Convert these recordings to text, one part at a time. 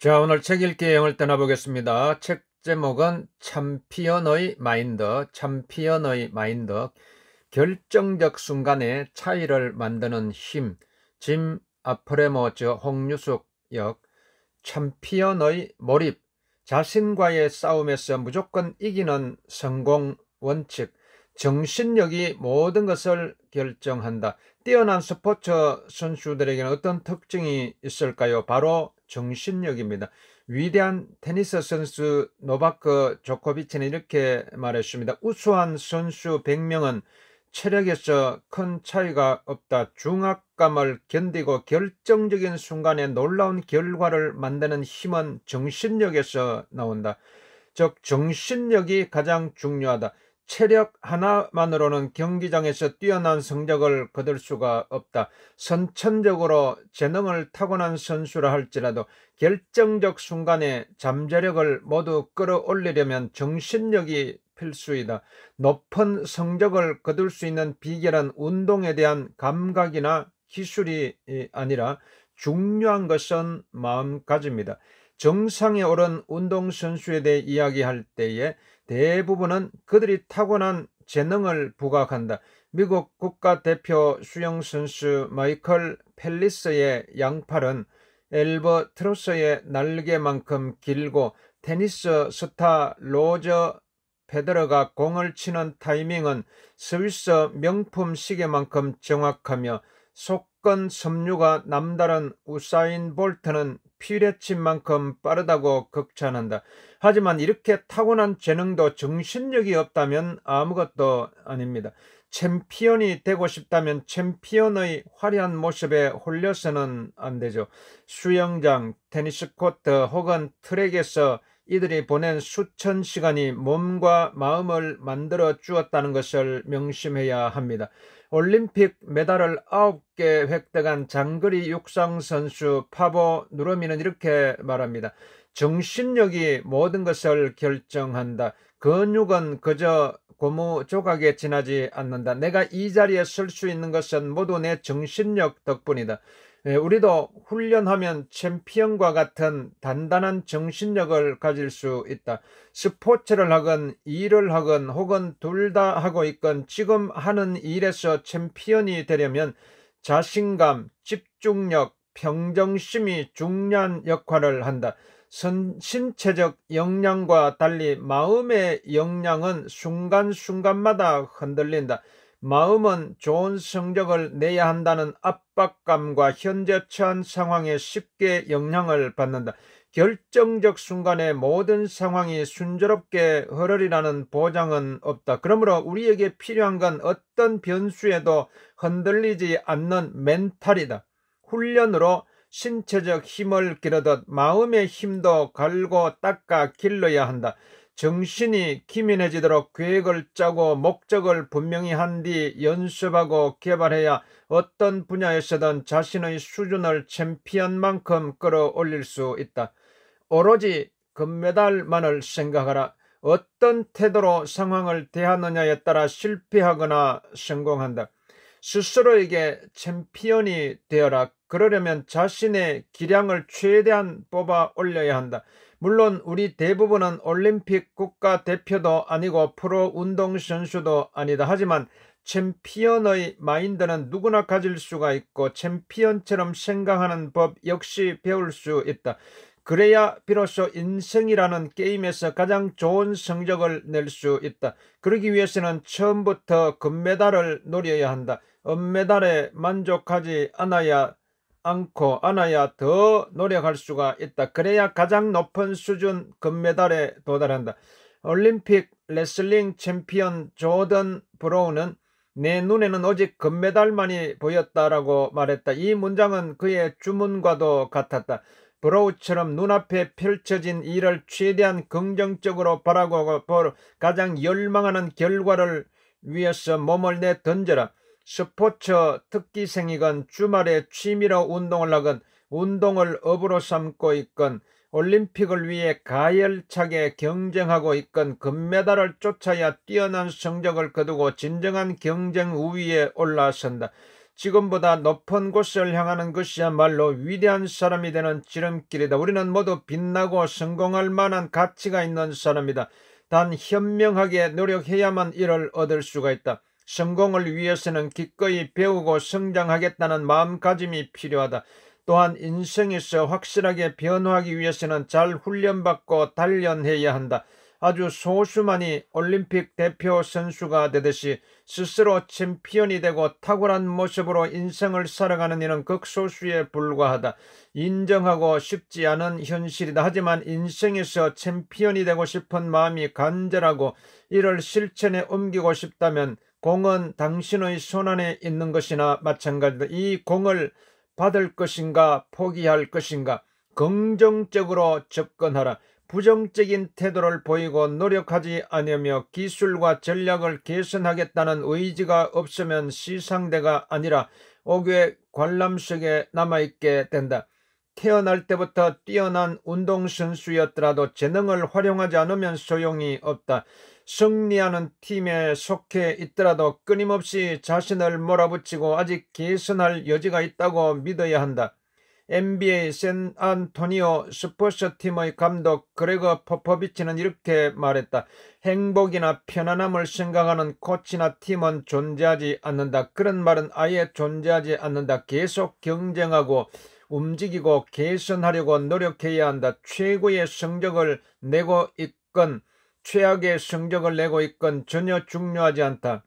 자, 오늘 책 읽기 여행을 떠나보겠습니다. 책 제목은 챔피언의 마인드, 챔피언의 마인드, 결정적 순간에 차이를 만드는 힘, 짐 아프레모즈 홍유숙 역, 챔피언의 몰입, 자신과의 싸움에서 무조건 이기는 성공 원칙, 정신력이 모든 것을 결정한다. 뛰어난 스포츠 선수들에게는 어떤 특징이 있을까요? 바로 정신력입니다. 위대한 테니스 선수 노바크 조코비치는 이렇게 말했습니다. 우수한 선수 100명은 체력에서 큰 차이가 없다. 중압감을 견디고 결정적인 순간에 놀라운 결과를 만드는 힘은 정신력에서 나온다. 즉, 정신력이 가장 중요하다. 체력 하나만으로는 경기장에서 뛰어난 성적을 거둘 수가 없다. 선천적으로 재능을 타고난 선수라 할지라도 결정적 순간에 잠재력을 모두 끌어올리려면 정신력이 필수이다. 높은 성적을 거둘 수 있는 비결은 운동에 대한 감각이나 기술이 아니라 중요한 것은 마음가짐이다. 정상에 오른 운동선수에 대해 이야기할 때에 대부분은 그들이 타고난 재능을 부각한다. 미국 국가대표 수영선수 마이클 펠리스의 양팔은 엘버트로스의 날개만큼 길고 테니스 스타 로저 페더러가 공을 치는 타이밍은 스위스 명품 시계만큼 정확하며 속건 섬유가 남다른 우사인 볼트는 피레침만큼 빠르다고 극찬한다. 하지만 이렇게 타고난 재능도 정신력이 없다면 아무것도 아닙니다. 챔피언이 되고 싶다면 챔피언의 화려한 모습에 홀려서는 안 되죠. 수영장, 테니스 코트 혹은 트랙에서 이들이 보낸 수천 시간이 몸과 마음을 만들어 주었다는 것을 명심해야 합니다. 올림픽 메달을 9개 획득한 장거리 육상 선수 파보 누르미는 이렇게 말합니다. 정신력이 모든 것을 결정한다. 근육은 그저 고무 조각에 지나지 않는다. 내가 이 자리에 설 수 있는 것은 모두 내 정신력 덕분이다. 우리도 훈련하면 챔피언과 같은 단단한 정신력을 가질 수 있다. 스포츠를 하건 일을 하건 혹은 둘 다 하고 있건 지금 하는 일에서 챔피언이 되려면 자신감, 집중력, 평정심이 중요한 역할을 한다. 신체적 역량과 달리 마음의 역량은 순간순간마다 흔들린다. 마음은 좋은 성적을 내야 한다는 압박감과 현재 처한 상황에 쉽게 영향을 받는다. 결정적 순간에 모든 상황이 순조롭게 흐르리라는 보장은 없다. 그러므로 우리에게 필요한 건 어떤 변수에도 흔들리지 않는 멘탈이다. 훈련으로 신체적 힘을 기르듯 마음의 힘도 갈고 닦아 길러야 한다. 정신이 기민해지도록 계획을 짜고 목적을 분명히 한 뒤 연습하고 개발해야 어떤 분야에서든 자신의 수준을 챔피언만큼 끌어올릴 수 있다. 오로지 금메달만을 생각하라. 어떤 태도로 상황을 대하느냐에 따라 실패하거나 성공한다. 스스로에게 챔피언이 되어라. 그러려면 자신의 기량을 최대한 뽑아 올려야 한다. 물론 우리 대부분은 올림픽 국가대표도 아니고 프로 운동선수도 아니다. 하지만 챔피언의 마인드는 누구나 가질 수가 있고 챔피언처럼 생각하는 법 역시 배울 수 있다. 그래야 비로소 인생이라는 게임에서 가장 좋은 성적을 낼 수 있다. 그러기 위해서는 처음부터 금메달을 노려야 한다. 은메달에 만족하지 않아야 더 노력할 수가 있다. 그래야 가장 높은 수준 금메달에 도달한다. 올림픽 레슬링 챔피언 조던 브로우는 내 눈에는 오직 금메달만이 보였다라고 말했다. 이 문장은 그의 주문과도 같았다. 브로우처럼 눈앞에 펼쳐진 일을 최대한 긍정적으로 바라고 가장 열망하는 결과를 위해서 몸을 내 던져라. 스포츠 특기생이건 주말에 취미로 운동을 하건 운동을 업으로 삼고 있건 올림픽을 위해 가열차게 경쟁하고 있건 금메달을 쫓아야 뛰어난 성적을 거두고 진정한 경쟁 우위에 올라선다. 지금보다 높은 곳을 향하는 것이야말로 위대한 사람이 되는 지름길이다. 우리는 모두 빛나고 성공할 만한 가치가 있는 사람이다. 단 현명하게 노력해야만 이를 얻을 수가 있다. 성공을 위해서는 기꺼이 배우고 성장하겠다는 마음가짐이 필요하다. 또한 인생에서 확실하게 변화하기 위해서는 잘 훈련받고 단련해야 한다. 아주 소수만이 올림픽 대표 선수가 되듯이 스스로 챔피언이 되고 탁월한 모습으로 인생을 살아가는 이는 극소수에 불과하다. 인정하고 싶지 않은 현실이다. 하지만 인생에서 챔피언이 되고 싶은 마음이 간절하고 이를 실천에 옮기고 싶다면 공은 당신의 손안에 있는 것이나 마찬가지다. 이 공을 받을 것인가 포기할 것인가 긍정적으로 접근하라. 부정적인 태도를 보이고 노력하지 않으며 기술과 전략을 개선하겠다는 의지가 없으면 시상대가 아니라 옥외 관람석에 남아있게 된다. 태어날 때부터 뛰어난 운동선수였더라도 재능을 활용하지 않으면 소용이 없다. 승리하는 팀에 속해 있더라도 끊임없이 자신을 몰아붙이고 아직 개선할 여지가 있다고 믿어야 한다. NBA 샌안토니오 스퍼스팀의 감독 그레거 포포비치는 이렇게 말했다. 행복이나 편안함을 생각하는 코치나 팀은 존재하지 않는다. 그런 말은 아예 존재하지 않는다. 계속 경쟁하고 움직이고 개선하려고 노력해야 한다. 최고의 성적을 내고 있건 최악의 성적을 내고 있건 전혀 중요하지 않다.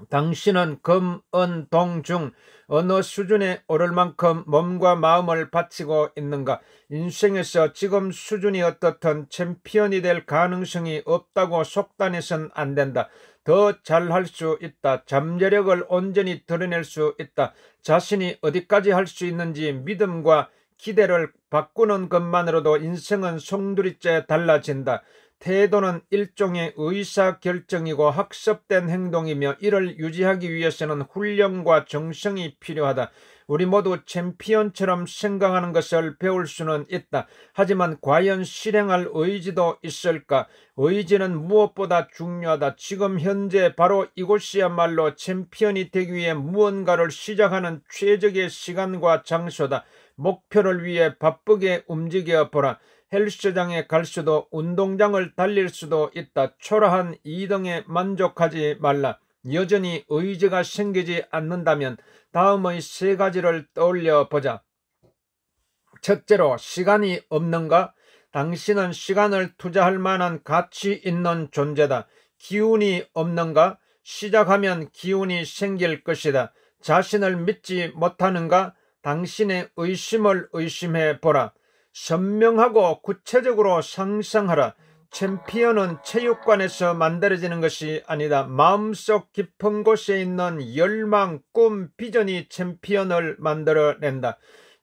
당신은 금, 은, 동 중 어느 수준에 오를 만큼 몸과 마음을 바치고 있는가? 인생에서 지금 수준이 어떻든 챔피언이 될 가능성이 없다고 속단해선 안 된다. 더 잘할 수 있다. 잠재력을 온전히 드러낼 수 있다. 자신이 어디까지 할 수 있는지 믿음과 기대를 바꾸는 것만으로도 인생은 송두리째 달라진다. 태도는 일종의 의사결정이고 학습된 행동이며 이를 유지하기 위해서는 훈련과 정성이 필요하다. 우리 모두 챔피언처럼 생각하는 것을 배울 수는 있다. 하지만 과연 실행할 의지도 있을까? 의지는 무엇보다 중요하다. 지금 현재 바로 이곳이야말로 챔피언이 되기 위해 무언가를 시작하는 최적의 시간과 장소다. 목표를 위해 바쁘게 움직여 보라. 헬스장에 갈 수도 운동장을 달릴 수도 있다. 초라한 2등에 만족하지 말라. 여전히 의지가 생기지 않는다면 다음의 3가지를 떠올려 보자. 첫째로, 시간이 없는가? 당신은 시간을 투자할 만한 가치 있는 존재다. 기운이 없는가? 시작하면 기운이 생길 것이다. 자신을 믿지 못하는가? 당신의 의심을 의심해 보라. 선명하고 구체적으로 상상하라. 챔피언은 체육관에서 만들어지는 것이 아니다. 마음속 깊은 곳에 있는 열망, 꿈, 비전이 챔피언을 만들어낸다.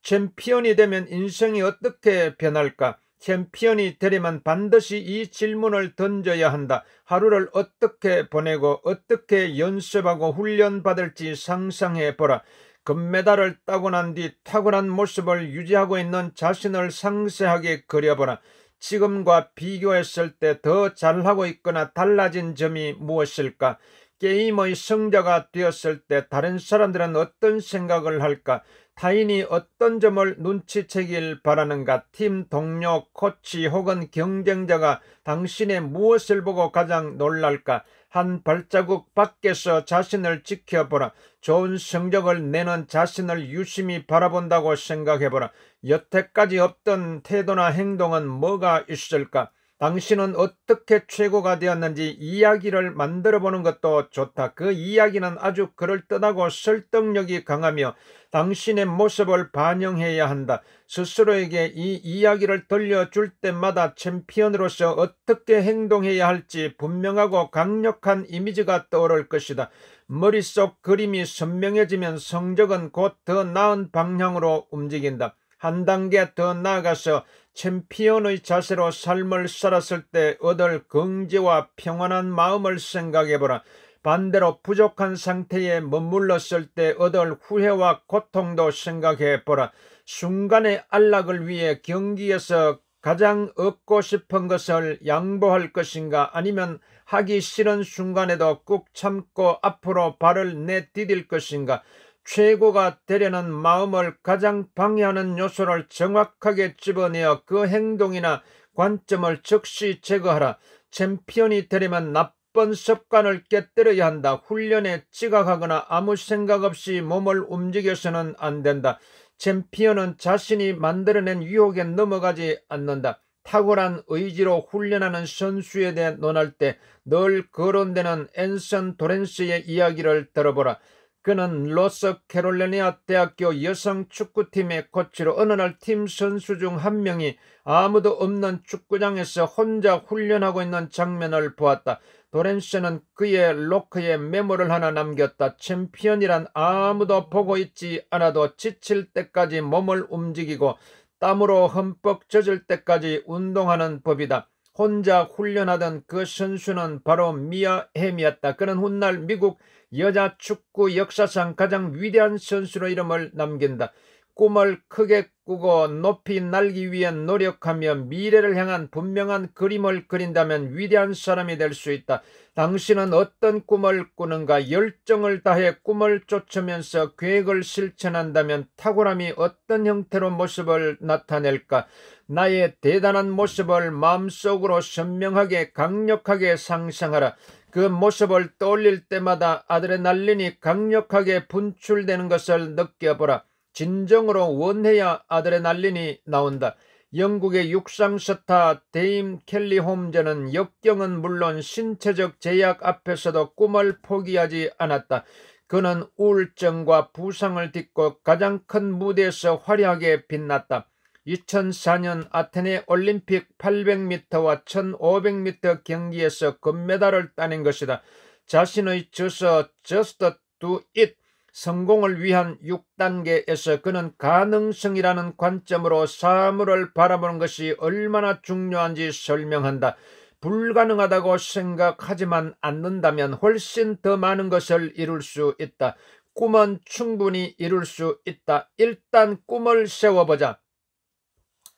챔피언이 되면 인생이 어떻게 변할까? 챔피언이 되려면 반드시 이 질문을 던져야 한다. 하루를 어떻게 보내고 어떻게 연습하고 훈련받을지 상상해 보라. 금메달을 따고 난 뒤 탁월한 모습을 유지하고 있는 자신을 상세하게 그려보라. 지금과 비교했을 때 더 잘하고 있거나 달라진 점이 무엇일까? 게임의 승자가 되었을 때 다른 사람들은 어떤 생각을 할까? 타인이 어떤 점을 눈치채길 바라는가? 팀 동료, 코치 혹은 경쟁자가 당신의 무엇을 보고 가장 놀랄까? 한 발자국 밖에서 자신을 지켜보라. 좋은 성적을 내는 자신을 유심히 바라본다고 생각해보라. 여태까지 없던 태도나 행동은 뭐가 있을까? 당신은 어떻게 최고가 되었는지 이야기를 만들어보는 것도 좋다. 그 이야기는 아주 그럴듯하고 설득력이 강하며 당신의 모습을 반영해야 한다. 스스로에게 이 이야기를 들려줄 때마다 챔피언으로서 어떻게 행동해야 할지 분명하고 강력한 이미지가 떠오를 것이다. 머릿속 그림이 선명해지면 성적은 곧 더 나은 방향으로 움직인다. 한 단계 더 나아가서 챔피언의 자세로 삶을 살았을 때 얻을 긍지와 평안한 마음을 생각해보라. 반대로 부족한 상태에 머물렀을 때 얻을 후회와 고통도 생각해보라. 순간의 안락을 위해 경기에서 가장 얻고 싶은 것을 양보할 것인가? 아니면 하기 싫은 순간에도 꾹 참고 앞으로 발을 내디딜 것인가? 최고가 되려는 마음을 가장 방해하는 요소를 정확하게 집어내어 그 행동이나 관점을 즉시 제거하라. 챔피언이 되려면 나쁜 습관을 깨뜨려야 한다. 훈련에 지각하거나 아무 생각 없이 몸을 움직여서는 안 된다. 챔피언은 자신이 만들어낸 유혹에 넘어가지 않는다. 탁월한 의지로 훈련하는 선수에 대해 논할 때 늘 거론되는 앤선 도렌스의 이야기를 들어보라. 그는 노스캐롤라이나 대학교 여성 축구팀의 코치로 어느 날 팀 선수 중 한 명이 아무도 없는 축구장에서 혼자 훈련하고 있는 장면을 보았다. 도렌스는 그의 로커에 메모를 하나 남겼다. 챔피언이란 아무도 보고 있지 않아도 지칠 때까지 몸을 움직이고 땀으로 흠뻑 젖을 때까지 운동하는 법이다. 혼자 훈련하던 그 선수는 바로 미아 햄이었다. 그는 훗날 미국 여자 축구 역사상 가장 위대한 선수로 이름을 남긴다. 꿈을 크게 꾸고 높이 날기 위해 노력하며 미래를 향한 분명한 그림을 그린다면 위대한 사람이 될 수 있다. 당신은 어떤 꿈을 꾸는가? 열정을 다해 꿈을 쫓으면서 계획을 실천한다면 탁월함이 어떤 형태로 모습을 나타낼까? 나의 대단한 모습을 마음속으로 선명하게 강력하게 상상하라. 그 모습을 떠올릴 때마다 아드레날린이 강력하게 분출되는 것을 느껴보라. 진정으로 원해야 아드레날린이 나온다. 영국의 육상 스타 데임 켈리 홈즈는 역경은 물론 신체적 제약 앞에서도 꿈을 포기하지 않았다. 그는 우울증과 부상을 딛고 가장 큰 무대에서 화려하게 빛났다. 2004년 아테네 올림픽 800m와 1500m 경기에서 금메달을 따낸 것이다. 자신의 저서 Just Do It 성공을 위한 6단계에서 그는 가능성이라는 관점으로 사물을 바라보는 것이 얼마나 중요한지 설명한다. 불가능하다고 생각하지만 않는다면 훨씬 더 많은 것을 이룰 수 있다. 꿈은 충분히 이룰 수 있다. 일단 꿈을 세워보자.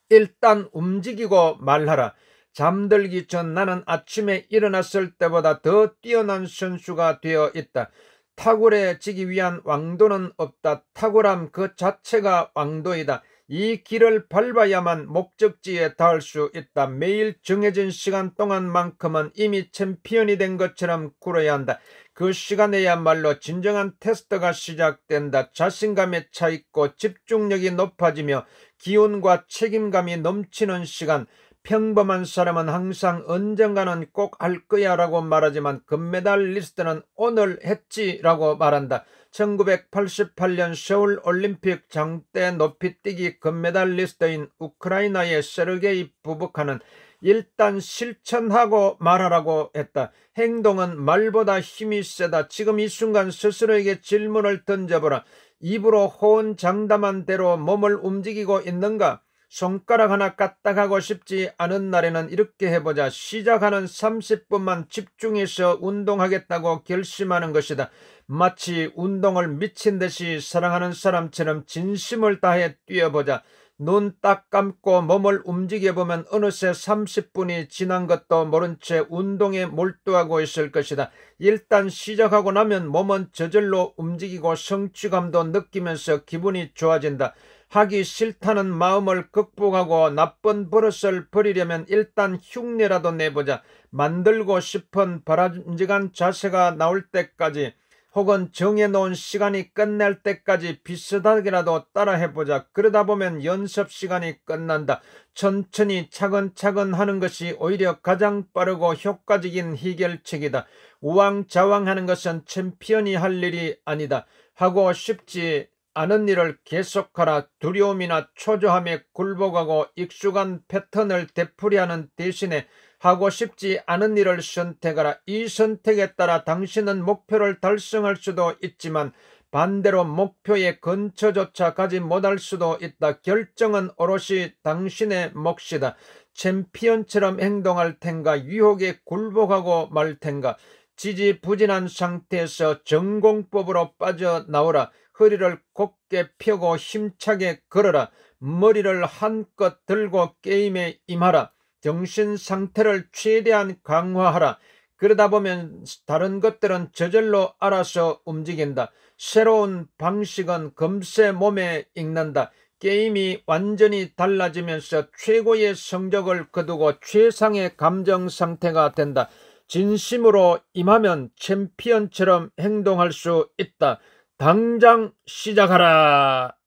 일단 움직이고 말하라. 잠들기 전 나는 아침에 일어났을 때보다 더 뛰어난 선수가 되어 있다. 탁월해지기 위한 왕도는 없다. 탁월함 그 자체가 왕도이다. 이 길을 밟아야만 목적지에 닿을 수 있다. 매일 정해진 시간 동안만큼은 이미 챔피언이 된 것처럼 굴어야 한다. 그 시간에야말로 진정한 테스트가 시작된다. 자신감에 차 있고 집중력이 높아지며 기운과 책임감이 넘치는 시간. 평범한 사람은 항상 언젠가는 꼭 할 거야 라고 말하지만 금메달리스트는 오늘 했지 라고 말한다. 1988년 서울 올림픽 장대 높이뛰기 금메달리스트인 우크라이나의 세르게이 부부카는 일단 실천하고 말하라고 했다. 행동은 말보다 힘이 세다. 지금 이 순간 스스로에게 질문을 던져보라. 입으로 호언장담한 대로 몸을 움직이고 있는가? 손가락 하나 까딱하고 싶지 않은 날에는 이렇게 해보자. 시작하는 30분만 집중해서 운동하겠다고 결심하는 것이다. 마치 운동을 미친 듯이 사랑하는 사람처럼 진심을 다해 뛰어보자. 눈 딱 감고 몸을 움직여보면 어느새 30분이 지난 것도 모른 채 운동에 몰두하고 있을 것이다. 일단 시작하고 나면 몸은 저절로 움직이고 성취감도 느끼면서 기분이 좋아진다. 하기 싫다는 마음을 극복하고 나쁜 버릇을 버리려면 일단 흉내라도 내보자. 만들고 싶은 바람직한 자세가 나올 때까지 혹은 정해놓은 시간이 끝날 때까지 비슷하게라도 따라해보자. 그러다 보면 연습 시간이 끝난다. 천천히 차근차근 하는 것이 오히려 가장 빠르고 효과적인 해결책이다. 우왕좌왕하는 것은 챔피언이 할 일이 아니다. 하고 싶지 않은 일을 계속하라. 두려움이나 초조함에 굴복하고 익숙한 패턴을 되풀이하는 대신에 하고 싶지 않은 일을 선택하라. 이 선택에 따라 당신은 목표를 달성할 수도 있지만 반대로 목표의 근처조차 가지 못할 수도 있다. 결정은 오롯이 당신의 몫이다. 챔피언처럼 행동할 텐가 유혹에 굴복하고 말 텐가. 지지부진한 상태에서 전공법으로 빠져나오라. 허리를 곧게 펴고 힘차게 걸어라. 머리를 한껏 들고 게임에 임하라. 정신 상태를 최대한 강화하라. 그러다 보면 다른 것들은 저절로 알아서 움직인다. 새로운 방식은 금세 몸에 익는다. 게임이 완전히 달라지면서 최고의 성적을 거두고 최상의 감정 상태가 된다. 진심으로 임하면 챔피언처럼 행동할 수 있다. 당장 시작하라.